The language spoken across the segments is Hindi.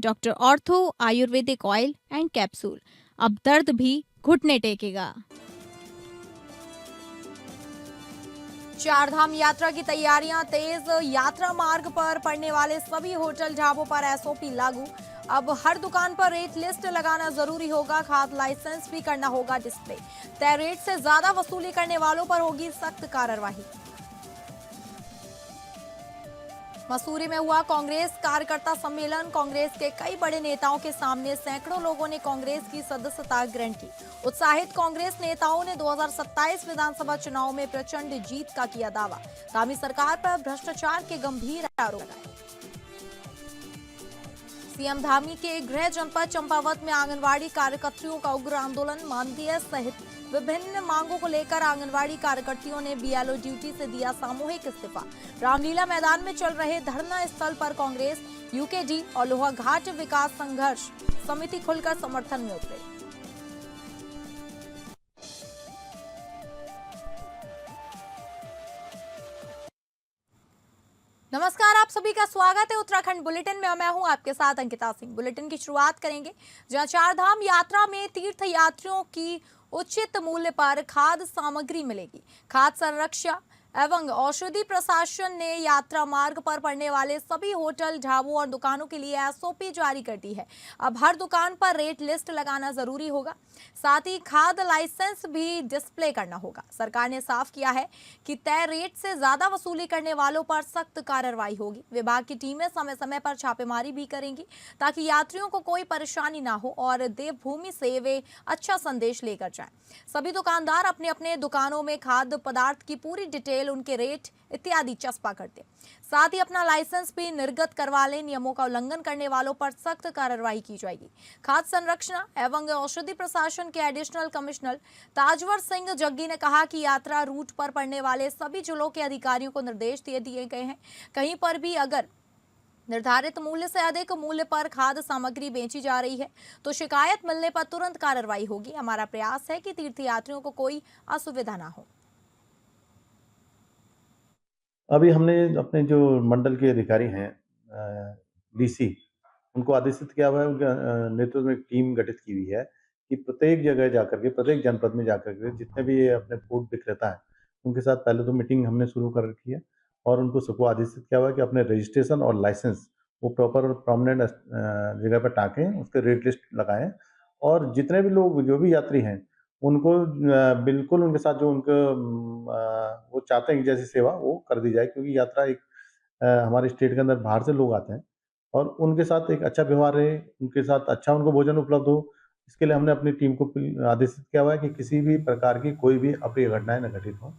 Doctor ortho Ayurvedic oil and capsule. अब दर्द भी घुटने टेकेगा। चारधाम यात्रा की तैयारियां तेज। यात्रा मार्ग पर पड़ने वाले सभी होटल ढाबों पर एसओपी लागू। अब हर दुकान पर रेट लिस्ट लगाना जरूरी होगा। खाद लाइसेंस भी करना होगा डिस्प्ले। तय रेट से ज्यादा वसूली करने वालों पर होगी सख्त कार्रवाई। मसूरी में हुआ कांग्रेस कार्यकर्ता सम्मेलन। कांग्रेस के कई बड़े नेताओं के सामने सैकड़ों लोगों ने कांग्रेस की सदस्यता ग्रहण की। उत्साहित कांग्रेस नेताओं ने 2027 विधानसभा चुनाव में प्रचंड जीत का किया दावा। आगामी सरकार पर भ्रष्टाचार के गंभीर आरोप लगाए। सीएम धामी के गृह जनपद चंपावत में आंगनवाड़ी कार्यकर्तियों का उग्र आंदोलन। मानदेय सहित विभिन्न मांगों को लेकर आंगनवाड़ी कार्यकर्तियों ने बीएलओ ड्यूटी से दिया सामूहिक इस्तीफा। रामलीला मैदान में चल रहे धरना स्थल पर कांग्रेस, यूकेडी और लोहाघाट विकास संघर्ष समिति खुलकर समर्थन में उतरे। नमस्कार, आप सभी का स्वागत है उत्तराखंड बुलेटिन में। मैं हूं आपके साथ अंकिता सिंह। बुलेटिन की शुरुआत करेंगे जहां चारधाम यात्रा में तीर्थ यात्रियों की उचित मूल्य पर खाद्य सामग्री मिलेगी। खाद्य संरक्षण एवं औषधि प्रशासन ने यात्रा मार्ग पर पड़ने वाले सभी होटल, ढाबों और दुकानों के लिए एसओपी जारी कर दी है। अब हर दुकान पर रेट लिस्ट लगाना जरूरी होगा। साथ ही खाद्य लाइसेंस भी डिस्प्ले करना होगा। सरकार ने साफ किया है कि तय रेट से ज्यादा वसूली करने वालों पर सख्त कार्रवाई होगी। विभाग की टीमें समय समय पर छापेमारी भी करेंगी ताकि यात्रियों को कोई परेशानी ना हो और देवभूमि से वे अच्छा संदेश लेकर जाएं। सभी दुकानदार अपने अपने दुकानों में खाद्य पदार्थ की पूरी डिटेल, उनके रेट इत्यादि चस्पा करते। साथ ही अपना लाइसेंस भी निर्गत करवा लें। नियमों का उल्लंघन करने वालों पर सख्त कार्रवाई की जाएगी। खाद्य संरक्षण एवं औषधि प्रशासन के एडिशनल कमिश्नर ताजवर सिंह जग्गी ने कहा कि यात्रा रूट पर पड़ने वाले सभी जिलों के अधिकारियों को निर्देश दे दिए गए हैं। कहीं पर भी अगर निर्धारित मूल्य से अधिक मूल्य पर खाद्य सामग्री बेची जा रही है तो शिकायत मिलने पर तुरंत कार्रवाई होगी। हमारा प्रयास है कि तीर्थयात्रियों को कोई असुविधा ना हो। अभी हमने अपने जो मंडल के अधिकारी हैं, डीसी, उनको आदेशित किया हुआ है, उनके नेतृत्व में एक टीम गठित की हुई है कि प्रत्येक जगह जाकर के, प्रत्येक जनपद में जाकर के जितने भी अपने फूड विक्रेता हैं, उनके साथ पहले तो मीटिंग हमने शुरू कर रखी है और उनको सबको आदेशित किया हुआ है कि अपने रजिस्ट्रेशन और लाइसेंस वो प्रॉपर और प्रोमिनेंट जगह पर टाँकें, उसके रेट लिस्ट लगाएँ और जितने भी लोग, जो भी यात्री हैं, उनको बिल्कुल उनके साथ जो वो चाहते हैं कि जैसी सेवा वो कर दी जाए, क्योंकि यात्रा एक हमारे स्टेट के अंदर बाहर से लोग आते हैं और उनके साथ एक अच्छा व्यवहार रहे, उनके साथ अच्छा उनको भोजन उपलब्ध हो। इसके लिए हमने अपनी टीम को आदेशित किया हुआ है कि किसी भी प्रकार की कोई भी अप्रिय घटनाएं न घटित हों।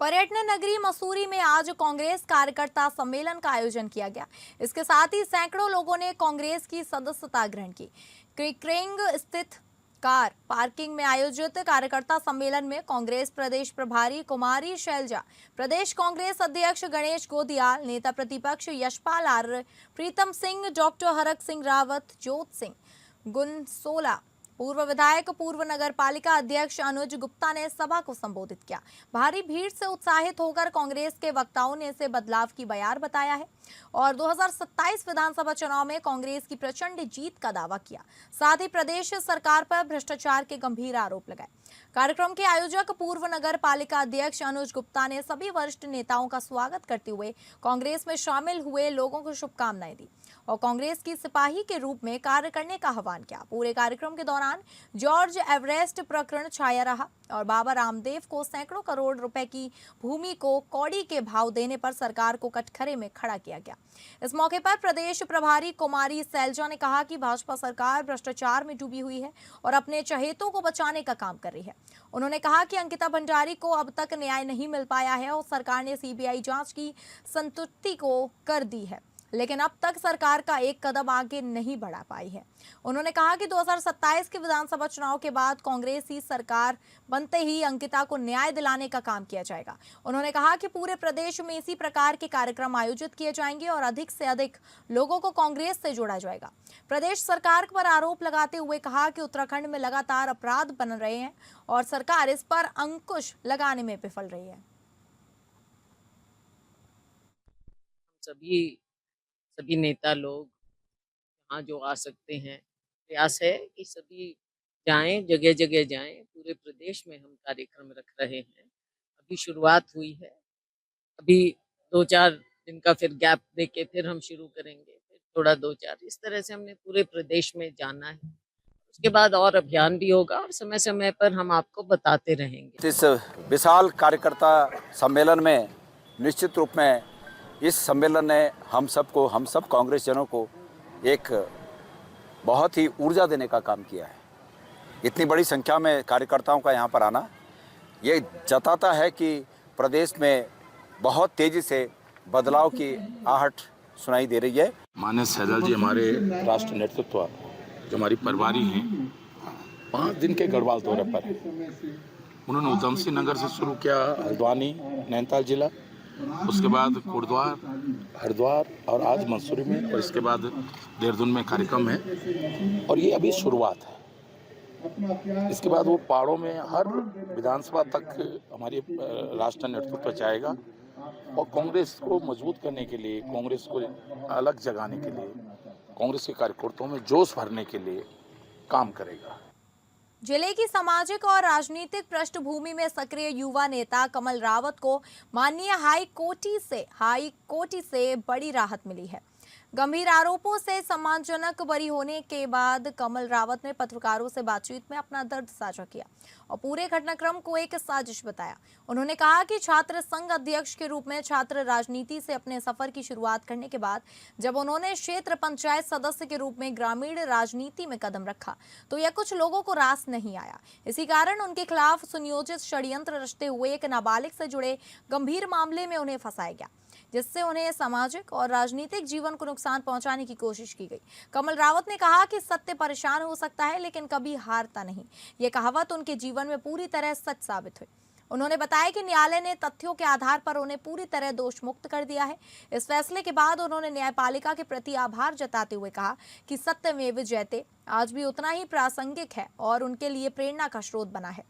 पर्यटन नगरी मसूरी में आज कांग्रेस कार्यकर्ता सम्मेलन का आयोजन किया गया। इसके साथ ही सैकड़ों लोगों ने कांग्रेस की सदस्यता ग्रहण की। क्रिक्रेंग स्थित कार पार्किंग में आयोजित कार्यकर्ता सम्मेलन में कांग्रेस प्रदेश प्रभारी कुमारी शैलजा, प्रदेश कांग्रेस अध्यक्ष गणेश गोदियाल, नेता प्रतिपक्ष यशपाल आर्य, प्रीतम सिंह, डॉक्टर हरक सिंह रावत, जोत सिंह गुनसोला, पूर्व विधायक, पूर्व नगर पालिका अध्यक्ष अनुज गुप्ता ने सभा को संबोधित किया। भारी भीड़ से उत्साहित होकर कांग्रेस के वक्ताओं ने इसे बदलाव की बयार बताया है और 2027 विधानसभा चुनाव में कांग्रेस की प्रचंड जीत का दावा किया। साथ ही प्रदेश सरकार पर भ्रष्टाचार के गंभीर आरोप लगाए। कार्यक्रम के आयोजक पूर्व नगर पालिका अध्यक्ष अनुज गुप्ता ने सभी वरिष्ठ नेताओं का स्वागत करते हुए कांग्रेस में शामिल हुए लोगों को शुभकामनाएं दी और कांग्रेस की सिपाही के रूप में कार्य करने का आह्वान किया। पूरे कार्यक्रम के दौरान जॉर्ज एवरेस्ट प्रकरण छाया रहा और बाबा रामदेव को सैकड़ों करोड़ रुपए की भूमि को कौड़ी के भाव देने पर सरकार को कटघरे में खड़ा किया गया। इस मौके पर प्रदेश प्रभारी कुमारी शैलजा ने कहा कि भाजपा सरकार भ्रष्टाचार में डूबी हुई है और अपने चहेतों को बचाने का काम कर रही है। उन्होंने कहा कि अंकिता भंडारी को अब तक न्याय नहीं मिल पाया है और सरकार ने सीबीआई जांच की संतुष्टि को कर दी है, लेकिन अब तक सरकार का एक कदम आगे नहीं बढ़ा पाई है। उन्होंने कहा कि 2027 के विधानसभा चुनाव के बाद कांग्रेस की सरकार बनते ही अंकिता को न्याय दिलाने का काम किया जाएगा। उन्होंने कहा कि पूरे प्रदेश में इसी प्रकार के कार्यक्रम आयोजित किए जाएंगे और अधिक से अधिक लोगों को कांग्रेस से जोड़ा जाएगा। प्रदेश सरकार पर आरोप लगाते हुए कहा कि उत्तराखंड में लगातार अपराध बन रहे हैं और सरकार इस पर अंकुश लगाने में विफल रही है। सभी नेता लोग जहाँ जो आ सकते हैं, प्रयास है कि सभी जाएँ, जगह-जगह जाएँ। पूरे प्रदेश में हम कार्यक्रम रख रहे हैं। अभी शुरुआत हुई है। अभी 2-4 दिन का फिर गैप देके फिर हम शुरू करेंगे। फिर थोड़ा 2-4 इस तरह से हमने पूरे प्रदेश में जाना है। उसके बाद और अभियान भी होगा और समय-समय पर हम आपको बताते रहेंगे। इस विशाल कार्यकर्ता सम्मेलन में निश्चित रूप में इस सम्मेलन ने हम सब कांग्रेस जनों को एक बहुत ही ऊर्जा देने का काम किया है। इतनी बड़ी संख्या में कार्यकर्ताओं का यहाँ पर आना ये जताता है कि प्रदेश में बहुत तेजी से बदलाव की आहट सुनाई दे रही है। माननीय सहजल जी हमारे राष्ट्र नेतृत्व जो हमारी परिवारी हैं 5 दिन के गढ़वाल दौरे पर है। उन्होंने उधम सिंह नगर से शुरू किया, हल्द्वानी नैनीताल जिला, उसके बाद कोटद्वार, हरिद्वार और आज मंसूरी में, और इसके बाद देहरादून में कार्यक्रम है और ये अभी शुरुआत है। इसके बाद वो पहाड़ों में हर विधानसभा तक हमारी राष्ट्र नेतृत्व जाएगा और कांग्रेस को मजबूत करने के लिए, कांग्रेस को अलग जगाने के लिए, कांग्रेस के कार्यकर्ताओं में जोश भरने के लिए काम करेगा। जिले की सामाजिक और राजनीतिक पृष्ठभूमि में सक्रिय युवा नेता कमल रावत को माननीय हाई कोर्ट से बड़ी राहत मिली है। गंभीर आरोपों से सम्मानजनक बरी होने के बाद कमल रावत ने पत्रकारों से बातचीत में अपना दर्द साझा किया और पूरे घटनाक्रम को एक साजिश बताया। उन्होंने कहा कि छात्र संघ अध्यक्ष के रूप में छात्र राजनीति से अपने सफर की शुरुआत करने के बाद जब उन्होंने क्षेत्र पंचायत सदस्य के रूप में ग्रामीण राजनीति में कदम रखा तो यह कुछ लोगों को रास नहीं आया। इसी कारण उनके खिलाफ सुनियोजित षड्यंत्र रचते हुए एक नाबालिग से जुड़े गंभीर मामले में उन्हें फंसाया गया, जिससे उन्हें सामाजिक और राजनीतिक जीवन को नुकसान पहुंचाने की कोशिश की गई। कमल रावत ने कहा कि सत्य परेशान हो सकता है लेकिन कभी हारता नहीं। ये कहावत उनके जीवन में पूरी तरह सच साबित हुई। उन्होंने बताया कि न्यायालय ने तथ्यों के आधार पर उन्हें पूरी तरह दोष मुक्त कर दिया है। इस फैसले के बाद उन्होंने न्यायपालिका के प्रति आभार जताते हुए कहा कि सत्यमेव जयते आज भी उतना ही प्रासंगिक है और उनके लिए प्रेरणा का स्रोत बना है।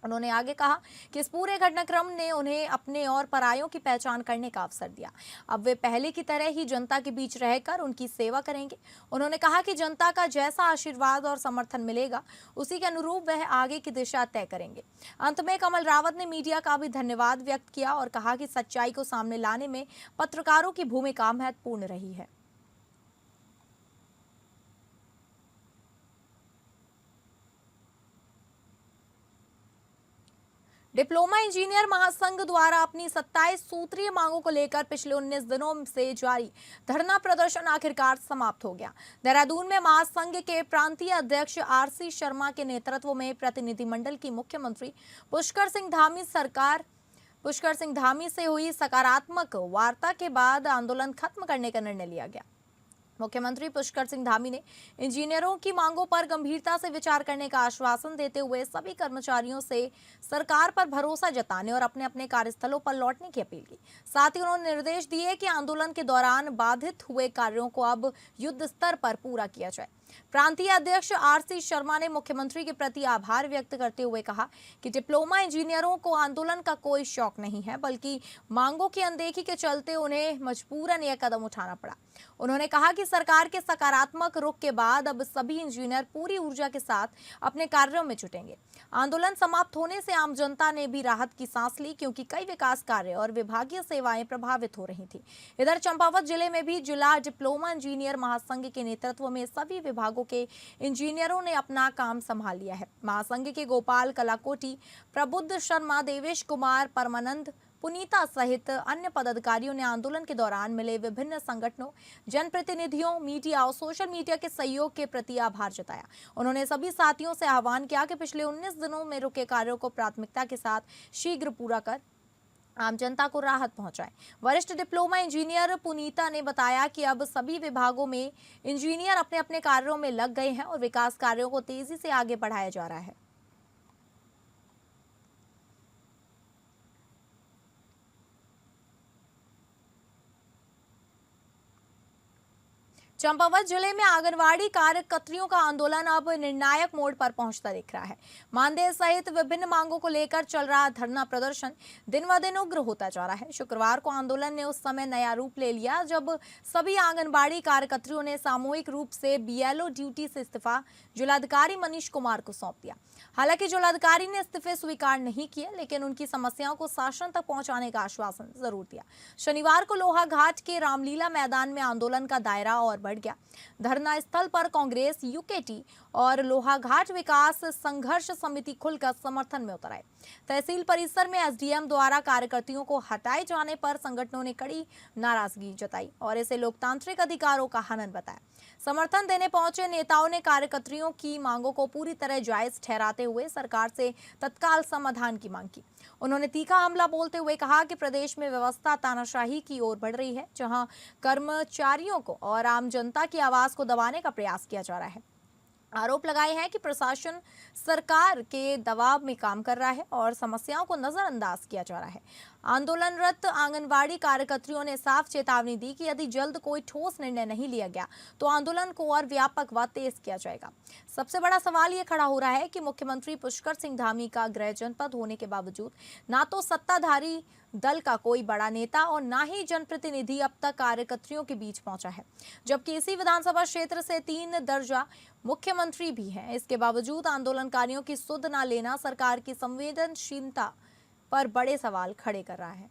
उन्होंने आगे कहा कि इस पूरे घटनाक्रम ने उन्हें अपने और परायों की पहचान करने का अवसर दिया। अब वे पहले की तरह ही जनता के बीच रहकर उनकी सेवा करेंगे। उन्होंने कहा कि जनता का जैसा आशीर्वाद और समर्थन मिलेगा उसी के अनुरूप वह आगे की दिशा तय करेंगे। अंत में कमल रावत ने मीडिया का भी धन्यवाद व्यक्त किया और कहा कि सच्चाई को सामने लाने में पत्रकारों की भूमिका महत्वपूर्ण रही है। डिप्लोमा इंजीनियर महासंघ द्वारा अपनी 27 सूत्रीय मांगों को लेकर पिछले 19 दिनों से जारी धरना प्रदर्शन आखिरकार समाप्त हो गया। देहरादून में महासंघ के प्रांतीय अध्यक्ष आरसी शर्मा के नेतृत्व में प्रतिनिधिमंडल की मुख्यमंत्री पुष्कर सिंह धामी से हुई सकारात्मक वार्ता के बाद आंदोलन खत्म करने का निर्णय लिया गया। मुख्यमंत्री पुष्कर सिंह धामी ने इंजीनियरों की मांगों पर गंभीरता से विचार करने का आश्वासन देते हुए सभी कर्मचारियों से सरकार पर भरोसा जताने और अपने अपने कार्यस्थलों पर लौटने की अपील की। साथ ही उन्होंने निर्देश दिए कि आंदोलन के दौरान बाधित हुए कार्यों को अब युद्ध स्तर पर पूरा किया जाए। प्रांतीय अध्यक्ष आरसी शर्मा ने मुख्यमंत्री के प्रति आभार व्यक्त करते हुए कहा कि डिप्लोमा इंजीनियरों को आंदोलन का कोई शौक नहीं है, बल्कि मांगों की अनदेखी के चलते उन्हें मजबूरन यह कदम उठाना पड़ा। उन्होंने कहा कि सरकार के सकारात्मक रुख के बाद अब सभी इंजीनियर पूरी ऊर्जा के साथ अपने कार्यों में जुटेंगे। आंदोलन समाप्त होने से आम जनता ने भी राहत की सांस ली, क्योंकि कई विकास कार्य और विभागीय सेवाएं प्रभावित हो रही थी। इधर चंपावत जिले में भी जिला डिप्लोमा इंजीनियर महासंघ के नेतृत्व में सभी विभागों के इंजीनियरों ने अपना काम संभाल लिया है। महासंघ के गोपाल कलाकोटी, प्रबुद्ध शर्मा, देवेश कुमार, परमानंद, पुनीता सहित अन्य पदाधिकारियों ने आंदोलन के दौरान मिले विभिन्न संगठनों, जनप्रतिनिधियों, मीडिया और सोशल मीडिया के सहयोग के प्रति आभार जताया। उन्होंने सभी साथियों से आह्वान किया कि पिछले 19 दिनों में रुके कार्यों को प्राथमिकता के साथ शीघ्र पूरा कर आम जनता को राहत पहुंचाएं। वरिष्ठ डिप्लोमा इंजीनियर पुनीता ने बताया कि अब सभी विभागों में इंजीनियर अपने अपने कार्यों में लग गए हैं और विकास कार्यों को तेजी से आगे बढ़ाया जा रहा है। चंपावत जिले में आंगनवाड़ी कार्यकर्तियों का आंदोलन अब निर्णायक मोड़ पर पहुंचता दिख रहा है। मानदेय सहित विभिन्न मांगों को लेकर चल रहा धरना प्रदर्शन दिन ब दिन उग्र होता जा रहा है। शुक्रवार को आंदोलन ने उस समय नया रूप ले लिया जब सभी आंगनबाड़ी कार्यकर्तियों ने सामूहिक रूप से बीएलओ ड्यूटी से इस्तीफा जिलाधिकारी मनीष कुमार को सौंप दिया। हालांकि जिलाधिकारी ने इस्तीफे स्वीकार नहीं किए, लेकिन उनकी समस्याओं को शासन तक पहुंचाने का आश्वासन जरूर दिया। शनिवार को लोहाघाट के रामलीला मैदान में आंदोलन का दायरा और बढ़ गया। धरना स्थल पर कांग्रेस, यूकेटी और लोहाघाट विकास संघर्ष समिति खुलकर समर्थन में उतर आए। तहसील परिसर में एसडीएम द्वारा कार्यकर्तियों को हटाए जाने पर संगठनों ने कड़ी नाराजगी जताई और इसे लोकतांत्रिक अधिकारों का हनन बताया। समर्थन देने पहुंचे नेताओं ने कार्यकर्तियों की मांगों को पूरी तरह जायज ठहराते हुए सरकार से तत्काल समाधान की मांग की। उन्होंने तीखा हमला बोलते हुए कहा कि प्रदेश में व्यवस्था तानाशाही की ओर बढ़ रही है, जहां कर्मचारियों को और आम जनता की आवाज को दबाने का प्रयास किया जा रहा है। आरोप लगाए हैं कि प्रशासन सरकार के दबाव में काम कर रहा है और समस्याओं को नजरअंदाज किया जा रहा है। आंदोलनरत आंगनवाड़ी कार्यकर्तियों ने साफ चेतावनी दी कि यदि जल्द कोई ठोस निर्णय नहीं लिया गया तो आंदोलन को और व्यापक व तेज किया जाएगा। सबसे बड़ा सवाल ये खड़ा हो रहा है कि मुख्यमंत्री पुष्कर सिंह धामी का गृह जनपद होने के बावजूद ना तो सत्ताधारी दल का कोई बड़ा नेता और ना ही जनप्रतिनिधि अब तक कार्यकर्तियों के बीच पहुंचा है, जबकि इसी विधानसभा क्षेत्र से 3 दर्जा मुख्यमंत्री भी हैं। इसके बावजूद आंदोलनकारियों की सुध न लेना सरकार की संवेदनशीलता पर बड़े सवाल खड़े कर रहा है।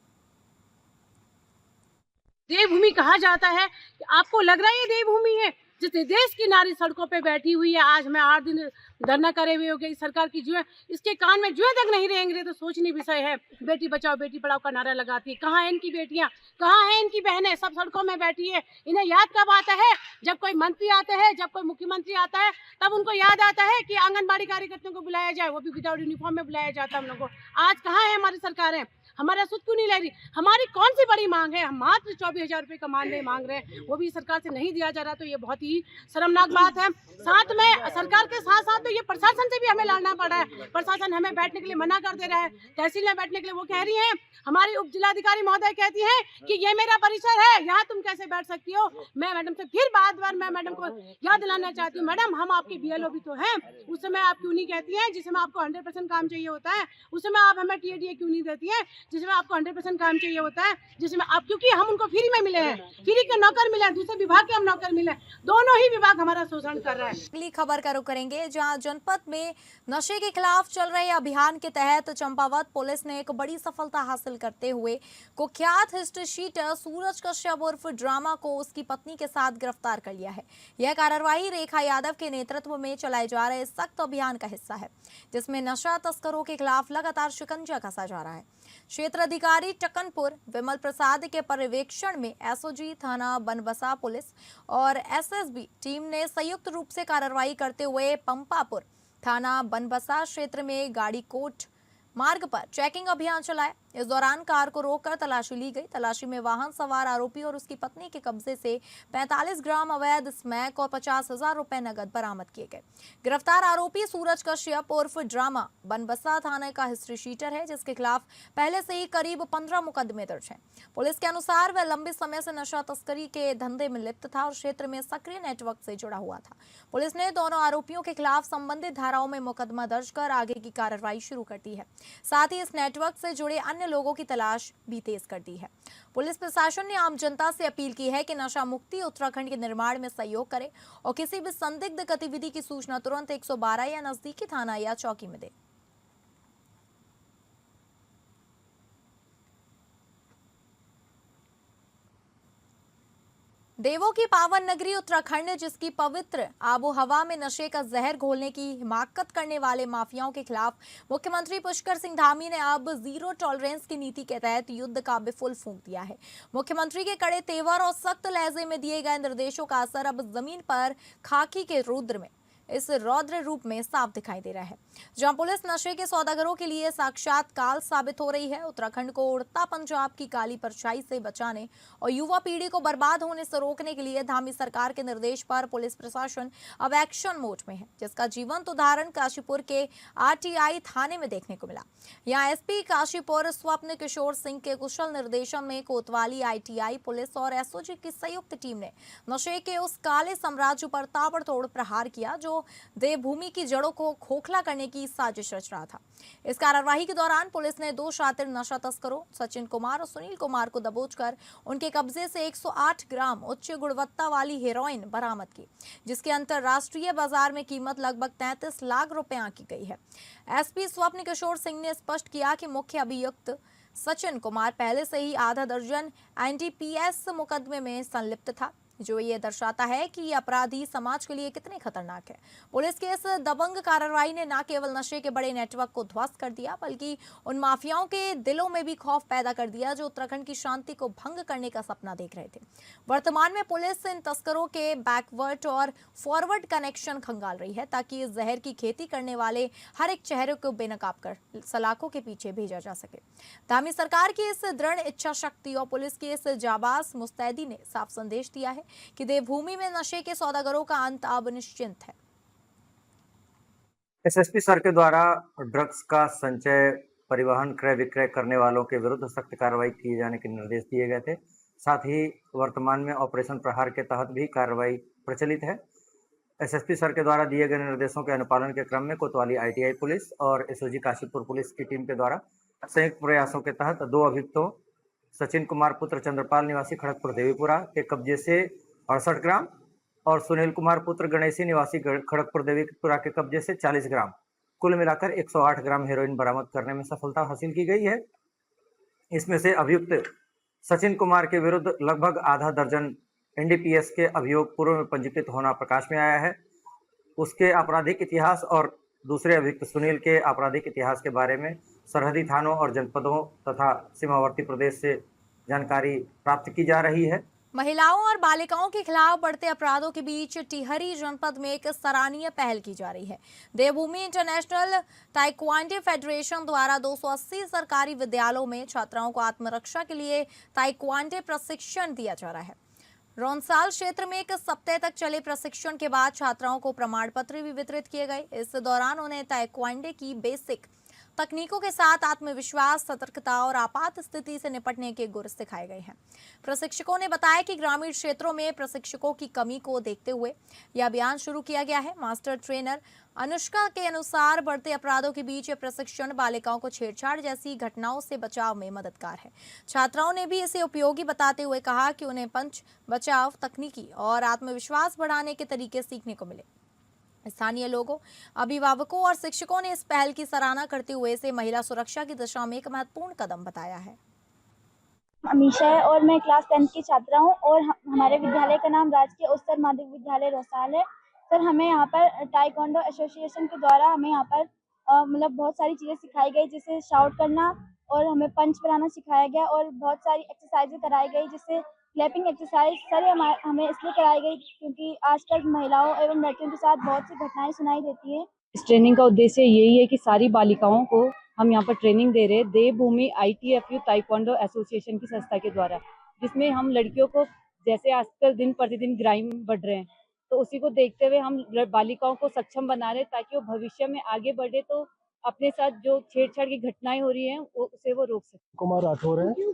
देवभूमि कहा जाता है कि आपको लग रहा है ये देवभूमि है, जिस देश की नारी सड़कों पे बैठी हुई है। आज मैं 8 दिन धरना करे हुए हो गई सरकार की जुए इसके कान में जुए तक नहीं रहेंगे तो सोचनीय विषय है। बेटी बचाओ बेटी पढ़ाओ का नारा लगाती है, कहाँ है इनकी बेटियां, कहाँ है इनकी बहनें, सब सड़कों में बैठी है। इन्हें याद कब आता है? जब कोई मंत्री आते हैं, जब कोई मुख्यमंत्री आता है, तब उनको याद आता है कि आंगनबाड़ी कार्यकर्तियों को बुलाया जाए, वो भी विदाउट यूनिफॉर्म में बुलाया जाता है हम लोग को। आज कहाँ है हमारी सरकारें? हमारा सुध क्यों नहीं ले रही? हमारी कौन सी बड़ी मांग है? हम मात्र 24,000 रुपये का मानदेय मांग रहे हैं, वो भी सरकार से नहीं दिया जा रहा, तो ये बहुत ही शर्मनाक बात है। साथ में सरकार के साथ साथ तो ये प्रशासन से भी हमें लड़ना पड़ा है। प्रशासन हमें बैठने के लिए मना कर दे रहा है, तहसील में बैठने के लिए वो कह रही है। हमारी उप जिलाधिकारी महोदय कहती है कि ये मेरा परिसर है, यहाँ तुम कैसे बैठ सकती हो। मैं मैडम से फिर बार मैं मैडम को याद दिलाना चाहती हूँ, मैडम हम आपके बीएलओ भी तो हैं, उस समय आप क्यों नहीं कहती हैं? जिस समय आपको 100% काम चाहिए होता है उस समय आप हमें टीएडीए क्यों नहीं देती है? जिसमें आपको 100% काम चाहिए होता है, जिसमें आप, क्योंकि हम उनको फ्री में मिले हैं, फ्री के नौकर मिले हैं, दूसरे विभाग के हम नौकर मिले, दोनों ही विभाग हमारा शोषण कर रहा है। अगली खबर का रुख करेंगे, जहां जनपद में नशे के खिलाफ चल रहे अभियान के तहत चंपावत पुलिस ने एक बड़ी सफलता हासिल करते हुए कुख्यात हिस्ट्री शीटर सूरज कश्यप उर्फ ड्रामा को उसकी पत्नी के साथ गिरफ्तार कर लिया है। यह कार्रवाई रेखा यादव के नेतृत्व में चलाए जा रहे सख्त अभियान का हिस्सा है, जिसमें नशा तस्करों के खिलाफ लगातार शिकंजा कसा जा रहा है। क्षेत्र अधिकारी टकनपुर विमल प्रसाद के पर्यवेक्षण में एसओजी थाना बनबसा पुलिस और एसएसबी टीम ने संयुक्त रूप से कार्रवाई करते हुए पंपापुर थाना बनबसा क्षेत्र में गाड़ी कोट मार्ग पर चेकिंग अभियान चलाया। इस दौरान कार को रोककर तलाशी ली गई। तलाशी में वाहन सवार आरोपी और उसकी पत्नी के कब्जे से 45 ग्राम अवैध स्मैक और 50,000 रुपए नगद बरामद किए गए। गिरफ्तार आरोपी सूरज कश्यप उर्फ ड्रामा बनबसा थाने का हिस्ट्री शीटर है, जिसके खिलाफ पहले से ही करीब 15 मुकदमे दर्ज हैं। पुलिस के अनुसार वह लंबे समय से नशा तस्करी के धंधे में लिप्त था और क्षेत्र में सक्रिय नेटवर्क से जुड़ा हुआ था। पुलिस ने दोनों आरोपियों के खिलाफ संबंधित धाराओं में मुकदमा दर्ज कर आगे की कार्रवाई शुरू कर दी है। साथ ही इस नेटवर्क से जुड़े अन्य लोगों की तलाश भी तेज कर दी है। पुलिस प्रशासन ने आम जनता से अपील की है कि नशा मुक्ति उत्तराखंड के निर्माण में सहयोग करे और किसी भी संदिग्ध गतिविधि की सूचना तुरंत 112 या नजदीकी थाना या चौकी में दे। देवों की पावन नगरी उत्तराखंड, जिसकी पवित्र आबो हवा में नशे का जहर घोलने की हिमाकत करने वाले माफियाओं के खिलाफ मुख्यमंत्री पुष्कर सिंह धामी ने अब जीरो टॉलरेंस की नीति के तहत युद्ध का बिफुल फूंक दिया है। मुख्यमंत्री के कड़े तेवर और सख्त लहजे में दिए गए निर्देशों का असर अब जमीन पर खाकी के रुद्र में इस रौद्र रूप में साफ दिखाई दे रहा है। जहां पुलिस नशे के सौदागरों के लिए साक्षात काल साबित हो रही है, उत्तराखंड को उड़ता पंजाब की काली परछाई से बचाने और युवा पीढ़ी को बर्बाद होने से रोकने के लिए धामी सरकार के निर्देश पर पुलिस प्रशासन अब एक्शन मोड में है, जिसका जीवंत उदाहरण काशीपुर के आरटीआई थाने में देखने को मिला। यहाँ एसपी काशीपुर स्वप्न किशोर सिंह के कुशल निर्देशन में कोतवाली आईटीआई पुलिस और एसओजी की संयुक्त टीम ने नशे के उस काले साम्राज्य पर ताबड़तोड़ प्रहार किया जो देवभूमि की जड़ों को खोखला करने की साजिश रच रहा था। इस कार्यवाही के दौरान पुलिस ने 2 शातिर नशा तस्करों सचिन कुमार और सुनील कुमार को दबोचकर उनके कब्जे से 108 ग्राम उच्च गुणवत्ता वाली हेरोइन बरामद की, जिसकी अंतरराष्ट्रीय बाजार में कीमत लगभग 33 लाख रुपए आंकी गई है। एसपी स्वप्न किशोर सिंह ने स्पष्ट किया कि मुख्य अभियुक्त सचिन कुमार पहले से ही आधा दर्जन एनडीपीएस मुकदमे में संलिप्त था, जो ये दर्शाता है कि ये अपराधी समाज के लिए कितने खतरनाक है। पुलिस के इस दबंग कार्रवाई ने न केवल नशे के बड़े नेटवर्क को ध्वस्त कर दिया, बल्कि उन माफियाओं के दिलों में भी खौफ पैदा कर दिया जो उत्तराखंड की शांति को भंग करने का सपना देख रहे थे। वर्तमान में पुलिस इन तस्करों के बैकवर्ड और फॉरवर्ड कनेक्शन खंगाल रही है, ताकि इस जहर की खेती करने वाले हर एक चेहरे को बेनकाब कर सलाखों के पीछे भेजा जा सके। धामी सरकार की इस दृढ़ इच्छा शक्ति और पुलिस की इस जाबाज मुस्तैदी ने साफ संदेश दिया है कि देवभूमि में नशे के सौदागरों का अंत अब निश्चिंत है। एसएसपी सर के द्वारा ड्रग्स का संचय, परिवहन, क्रय विक्रय करने वालों के विरुद्ध सख्त कार्रवाई किए जाने के निर्देश दिए गए थे। साथ ही वर्तमान में ऑपरेशन प्रहार के तहत भी कार्रवाई प्रचलित है। एसएसपी सर के द्वारा दिए गए निर्देशों के अनुपालन के क्रम में कोतवाली आईटीआई पुलिस और एसओजी काशीपुर पुलिस की टीम के द्वारा संयुक्त प्रयासों के तहत 2 अभियुक्तों सचिन कुमार पुत्र चंद्रपाल निवासी खड़गपुर देवीपुरा के कब्जे से 68 ग्राम और सुनील कुमार पुत्र गणेशी निवासी खड़गपुर देवीपुरा के कब्जे से 40 ग्राम, कुल मिलाकर 108 ग्राम हेरोइन बरामद करने में सफलता हासिल की गई है। इसमें से अभियुक्त सचिन कुमार के विरुद्ध लगभग आधा दर्जन एनडीपीएस के अभियोग पूर्व में पंजीकृत होना प्रकाश में आया है। उसके आपराधिक इतिहास और दूसरे अभियुक्त सुनील के आपराधिक इतिहास के बारे में सरहदी थानों और जनपदों तथा सीमावर्ती प्रदेश से जानकारी प्राप्त की जा रही है। महिलाओं और बालिकाओं के खिलाफ बढ़ते अपराधों के बीच टिहरी जनपद में एक सराहनीय पहल की जा रही है। देवभूमि इंटरनेशनल ताइक्वांडो फेडरेशन द्वारा 280 सरकारी विद्यालयों में छात्राओं को आत्मरक्षा के लिए ताइक्वांडो प्रशिक्षण दिया जा रहा है। रोनसाल क्षेत्र में 1 सप्ताह तक चले प्रशिक्षण के बाद छात्राओं को प्रमाण पत्र भी वितरित किए गए। इस दौरान उन्हें ताइक्वांडो की बेसिक तकनीकों के साथ आत्मविश्वास, सतर्कता और आपात स्थिति से निपटने के गुर सिखाए गए हैं। प्रशिक्षकों ने बताया कि ग्रामीण क्षेत्रों में प्रशिक्षकों की कमी को देखते हुए यह अभियान शुरू किया गया है। मास्टर ट्रेनर अनुष्का के अनुसार बढ़ते अपराधों के बीच प्रशिक्षण बालिकाओं को छेड़छाड़ जैसी घटनाओं से बचाव में मददगार है। छात्राओं ने भी इसे उपयोगी बताते हुए कहा कि उन्हें पंच बचाव तकनीकी और आत्मविश्वास बढ़ाने के तरीके सीखने को मिले। स्थानीय लोगों, अभिभावकों और शिक्षकों ने इस पहल की सराहना करते हुए इसे महिला सुरक्षा की दिशा में एक महत्वपूर्ण कदम बताया है। अमीशा है और मैं क्लास 10 की छात्रा हूँ और हमारे विद्यालय का नाम राजकीय उच्चतर माध्यमिक विद्यालय रोसाल है। सर, हमें यहाँ पर ताइक्वांडो एसोसिएशन के द्वारा हमें यहाँ पर मतलब बहुत सारी चीज़ें सिखाई गई, जैसे शाउट करना और हमें पंच बनाना सिखाया गया और बहुत सारी एक्सरसाइजें कराई गई, जिससे क्लैपिंग एक्सरसाइज सर हमें इसलिए कराई गई क्योंकि आजकल महिलाओं एवं लड़कियों के साथ बहुत सी घटनाएं सुनाई देती हैं। इस ट्रेनिंग का उद्देश्य यही है कि सारी बालिकाओं को हम यहाँ पर ट्रेनिंग दे रहे हैं देवभूमि ITFU ताइक्वांडो एसोसिएशन की संस्था के द्वारा, जिसमें हम लड़कियों को, जैसे आजकल दिन प्रतिदिन क्राइम बढ़ रहे हैं, तो उसी को देखते हुए हम बालिकाओं को सक्षम बना रहे हैं ताकि वो भविष्य में आगे बढ़े तो अपने साथ जो छेड़छाड़ की घटनाएं हो रही हैं उसे वो रोक सके। कुमार राठौर है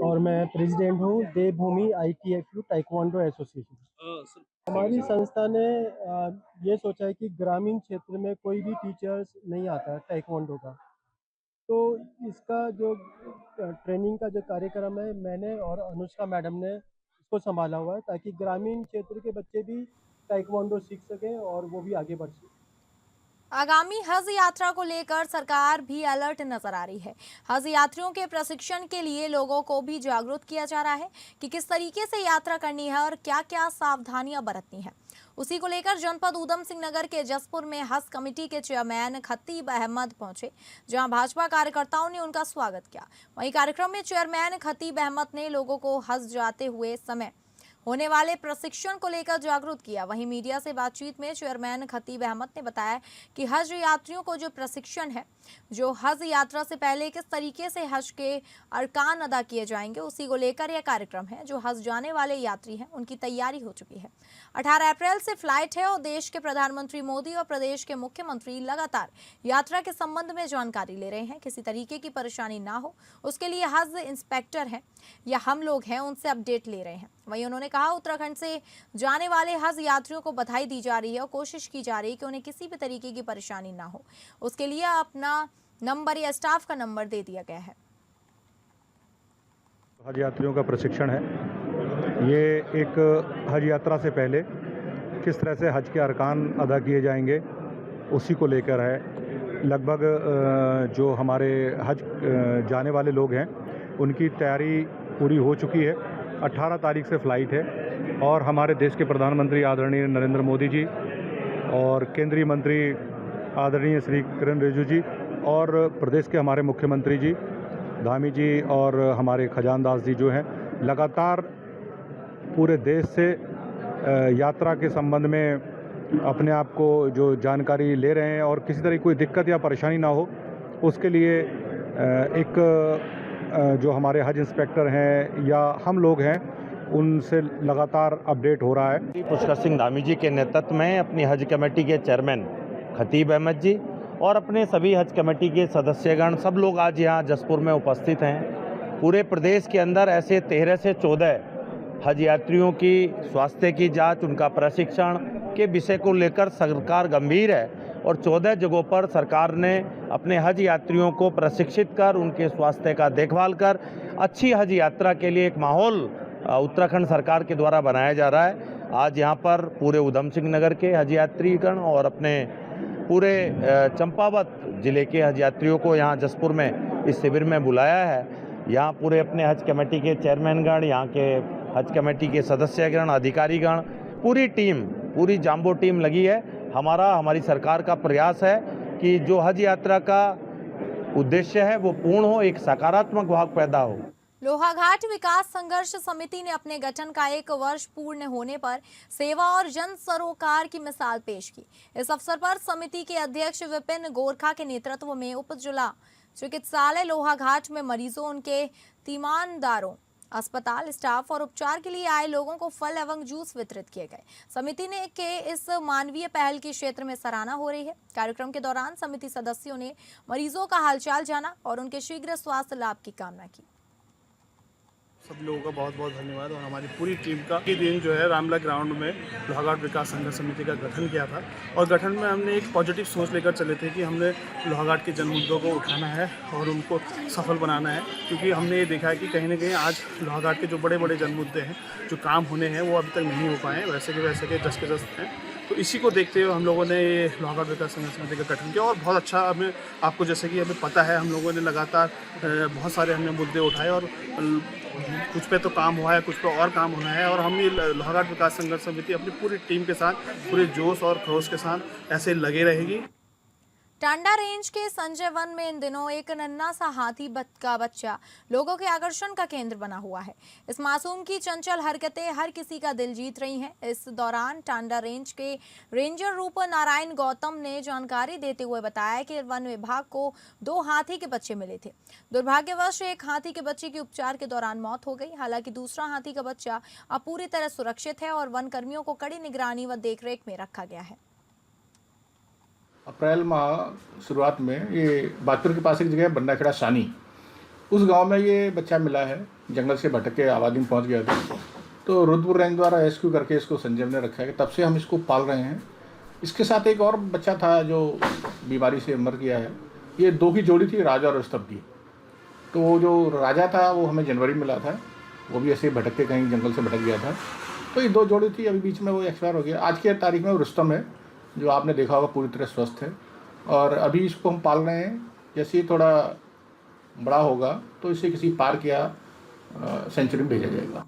और मैं प्रेसिडेंट हूँ देवभूमि ITFU ताइक्वांडो एसोसिएशन। हमारी संस्था ने ये सोचा है कि ग्रामीण क्षेत्र में कोई भी टीचर्स नहीं आता ताइक्वांडो का, तो इसका जो ट्रेनिंग का जो कार्यक्रम है मैंने और अनुष्का मैडम ने इसको संभाला हुआ है ताकि ग्रामीण क्षेत्र के बच्चे भी ताइक्वांडो सीख सकें और वो भी आगे बढ़ सकें। आगामी हज यात्रा को लेकर सरकार भी अलर्ट नजर आ रही है। हज यात्रियों के प्रशिक्षण के लिए लोगों को भी जागरूक किया जा रहा है कि किस तरीके से यात्रा करनी है और क्या क्या सावधानियां बरतनी है। उसी को लेकर जनपद ऊधम सिंह नगर के जसपुर में हज कमेटी के चेयरमैन खतीब अहमद पहुंचे, जहां भाजपा कार्यकर्ताओं ने उनका स्वागत किया। वहीं कार्यक्रम में चेयरमैन खतीब अहमद ने लोगों को हज जाते हुए समय होने वाले प्रशिक्षण को लेकर जागरूक किया। वहीं मीडिया से बातचीत में चेयरमैन खतीब अहमद ने बताया कि हज यात्रियों को जो प्रशिक्षण है, जो हज यात्रा से पहले किस तरीके से हज के अरकान अदा किए जाएंगे, उसी को लेकर यह कार्यक्रम है। जो हज जाने वाले यात्री हैं उनकी तैयारी हो चुकी है। 18 अप्रैल से फ्लाइट है और देश के प्रधानमंत्री मोदी और प्रदेश के मुख्यमंत्री लगातार यात्रा के संबंध में जानकारी ले रहे हैं। किसी तरीके की परेशानी ना हो उसके लिए हज इंस्पेक्टर हैं या हम लोग हैं उनसे अपडेट ले रहे हैं। वहीं उन्होंने कहा उत्तराखंड से जाने वाले हज यात्रियों को बधाई दी जा रही है और कोशिश की जा रही है कि उन्हें किसी भी तरीके की परेशानी ना हो। उसके लिए अपना नंबर या स्टाफ का नंबर दे दिया गया है। हज यात्रियों का प्रशिक्षण है। ये एक हज यात्रा से पहले किस तरह से हज के अरकान अदा किए जाएंगे उसी को लेकर है। लगभग जो हमारे हज जाने वाले लोग हैं उनकी तैयारी पूरी हो चुकी है। 18 तारीख से फ़्लाइट है और हमारे देश के प्रधानमंत्री आदरणीय नरेंद्र मोदी जी और केंद्रीय मंत्री आदरणीय श्री किरण रिजिजू जी और प्रदेश के हमारे मुख्यमंत्री जी धामी जी और हमारे खजान दास जी जो हैं लगातार पूरे देश से यात्रा के संबंध में अपने आप को जो जानकारी ले रहे हैं और किसी तरह की कोई दिक्कत या परेशानी ना हो उसके लिए एक जो हमारे हज इंस्पेक्टर हैं या हम लोग हैं उनसे लगातार अपडेट हो रहा है। पुष्कर सिंह धामी जी के नेतृत्व में अपनी हज कमेटी के चेयरमैन खतीब अहमद जी और अपने सभी हज कमेटी के सदस्यगण सब लोग आज यहाँ जसपुर में उपस्थित हैं। पूरे प्रदेश के अंदर ऐसे 13 से 14 हज यात्रियों की स्वास्थ्य की जांच, उनका प्रशिक्षण के विषय को लेकर सरकार गंभीर है और 14 जगहों पर सरकार ने अपने हज यात्रियों को प्रशिक्षित कर उनके स्वास्थ्य का देखभाल कर अच्छी हज यात्रा के लिए एक माहौल उत्तराखंड सरकार के द्वारा बनाया जा रहा है। आज यहाँ पर पूरे उधम सिंह नगर के हज यात्रीगण और अपने पूरे चंपावत जिले के हज यात्रियों को यहाँ जसपुर में इस शिविर में बुलाया है। यहाँ पूरे अपने हज कमेटी के चेयरमैनगण, यहाँ के हज कमेटी के सदस्यगण, अधिकारीगण, पूरी टीम, पूरी जाम्बो टीम लगी है। हमारी सरकार का प्रयास है कि जो हज यात्रा का उद्देश्य है वो पूर्ण हो, एक सकारात्मक भाव पैदा हो। लोहाघाट विकास संघर्ष समिति ने अपने गठन का 1 वर्ष पूर्ण होने पर सेवा और जन सरोकार की मिसाल पेश की। इस अवसर पर समिति के अध्यक्ष विपिन गोरखा के नेतृत्व में उप जिला चिकित्सालय लोहाघाट में मरीजों, उनके तीमानदारों, अस्पताल स्टाफ और उपचार के लिए आए लोगों को फल एवं जूस वितरित किए गए। समिति ने के इस मानवीय पहल की क्षेत्र में सराहना हो रही है। कार्यक्रम के दौरान समिति सदस्यों ने मरीजों का हालचाल जाना और उनके शीघ्र स्वास्थ्य लाभ की कामना की। सब लोगों का बहुत बहुत धन्यवाद और हमारी पूरी टीम का। ये दिन जो है रामला ग्राउंड में लोहाघाट विकास संघर्ष समिति का गठन किया था और गठन में हमने एक पॉजिटिव सोच लेकर चले थे कि हमने लोहाघाट के जन मुद्दों को उठाना है और उनको सफल बनाना है, क्योंकि हमने ये देखा है कि कहीं ना कहीं आज लोहाघाट के जो बड़े बड़े जन मुद्दे हैं, जो काम होने हैं, वो अभी तक नहीं हो पाए, वैसे के जस के जस हैं। तो इसी को देखते हुए हम लोगों ने ये लोहाघाट विकास संघर्ष समिति का गठन किया और बहुत अच्छा हमें आपको जैसे कि हमें पता है हम लोगों ने लगातार बहुत सारे हमने मुद्दे उठाए और कुछ पे तो काम हुआ है, कुछ पे और काम होना है और हम ये लोहाघाट विकास संघर्ष समिति अपनी पूरी टीम के साथ पूरे जोश और खरोश के साथ ऐसे लगे रहेगी। टांडा रेंज के संजय वन में इन दिनों एक नन्हा सा हाथी का बच्चा लोगों के आकर्षण का केंद्र बना हुआ है। इस मासूम की चंचल हरकतें हर किसी का दिल जीत रही हैं। इस दौरान टांडा रेंज के रेंजर रूप नारायण गौतम ने जानकारी देते हुए बताया कि वन विभाग को 2 हाथी के बच्चे मिले थे। दुर्भाग्यवश एक हाथी के बच्चे की उपचार के दौरान मौत हो गई। हालांकि दूसरा हाथी का बच्चा अब पूरी तरह सुरक्षित है और वन कर्मियों को कड़ी निगरानी व देखरेख में रखा गया है। अप्रैल माह शुरुआत में ये बागपुर के पास एक जगह बंडाखेड़ा सानी, उस गांव में ये बच्चा मिला है। जंगल से भटक के आबादी में पहुंच गया था, तो रुद्रपुर रेंज द्वारा रेस्क्यू करके इसको संजय ने रखा है। तब से हम इसको पाल रहे हैं। इसके साथ एक और बच्चा था जो बीमारी से मर गया है। ये 2 की जोड़ी थी, राजा और रुस्तम की। तो वो जो राजा था वो हमें जनवरी में मिला था, वो भी ऐसे भटक के कहीं जंगल से भटक गया था। तो ये 2 जोड़ी थी, अभी बीच में वो एक्सपायर हो गया। आज की तारीख में रुस्तम है, जो आपने देखा होगा पूरी तरह स्वस्थ है और अभी इसको हम पाल रहे हैं। जैसे ही थोड़ा बड़ा होगा तो इसे किसी पार्क या सेंचुरी में भेजा जाएगा।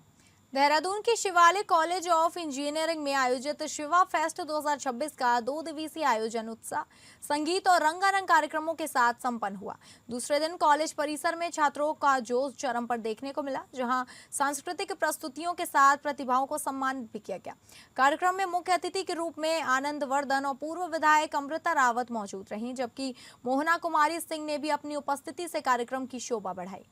देहरादून के शिवालिक कॉलेज ऑफ इंजीनियरिंग में आयोजित शिवा फेस्ट 2026 का 2 दिवसीय आयोजन उत्साह, संगीत और रंगारंग कार्यक्रमों के साथ संपन्न हुआ। दूसरे दिन कॉलेज परिसर में छात्रों का जोश चरम पर देखने को मिला, जहां सांस्कृतिक प्रस्तुतियों के साथ प्रतिभाओं को सम्मानित भी किया गया। कार्यक्रम में मुख्य अतिथि के रूप में आनंद वर्धन और पूर्व विधायक अमृता रावत मौजूद रहीं, जबकि मोहना कुमारी सिंह ने भी अपनी उपस्थिति से कार्यक्रम की शोभा बढ़ाई।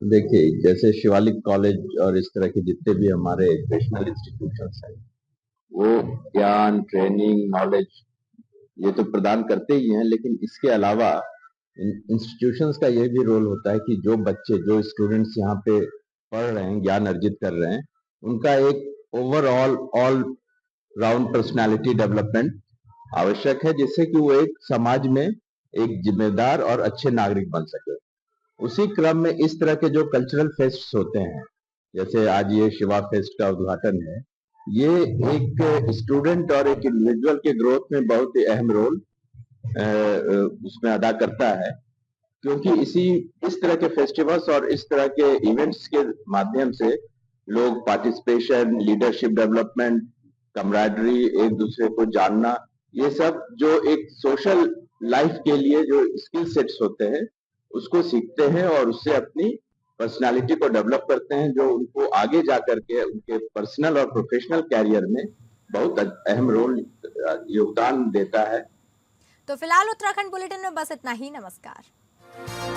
देखिए, जैसे शिवालिक कॉलेज और इस तरह के जितने भी हमारे एजुकेशनल इंस्टीट्यूशंस हैं, वो ज्ञान, ट्रेनिंग, नॉलेज ये तो प्रदान करते ही हैं, लेकिन इसके अलावा इंस्टीट्यूशंस का ये भी रोल होता है कि जो बच्चे, जो स्टूडेंट्स यहाँ पे पढ़ रहे हैं, ज्ञान अर्जित कर रहे हैं, उनका एक overall all round personality development आवश्यक है, जिससे कि वो एक समाज में एक जिम्मेदार और अच्छे नागरिक बन सके। उसी क्रम में इस तरह के जो कल्चरल फेस्ट्स होते हैं, जैसे आज ये शिवा फेस्ट का उद्घाटन है, ये एक स्टूडेंट और एक इंडिविजुअल के ग्रोथ में बहुत ही अहम रोल उसमें अदा करता है, क्योंकि इस तरह के फेस्टिवल्स और इस तरह के इवेंट्स के माध्यम से लोग पार्टिसिपेशन, लीडरशिप डेवलपमेंट, कमराडरी, एक दूसरे को जानना, ये सब जो एक सोशल लाइफ के लिए जो स्किल सेट्स होते हैं उसको सीखते हैं और उससे अपनी पर्सनालिटी को डेवलप करते हैं, जो उनको आगे जा करके उनके पर्सनल और प्रोफेशनल कैरियर में बहुत अहम रोल योगदान देता है। तो फिलहाल उत्तराखंड बुलेटिन में बस इतना ही। नमस्कार।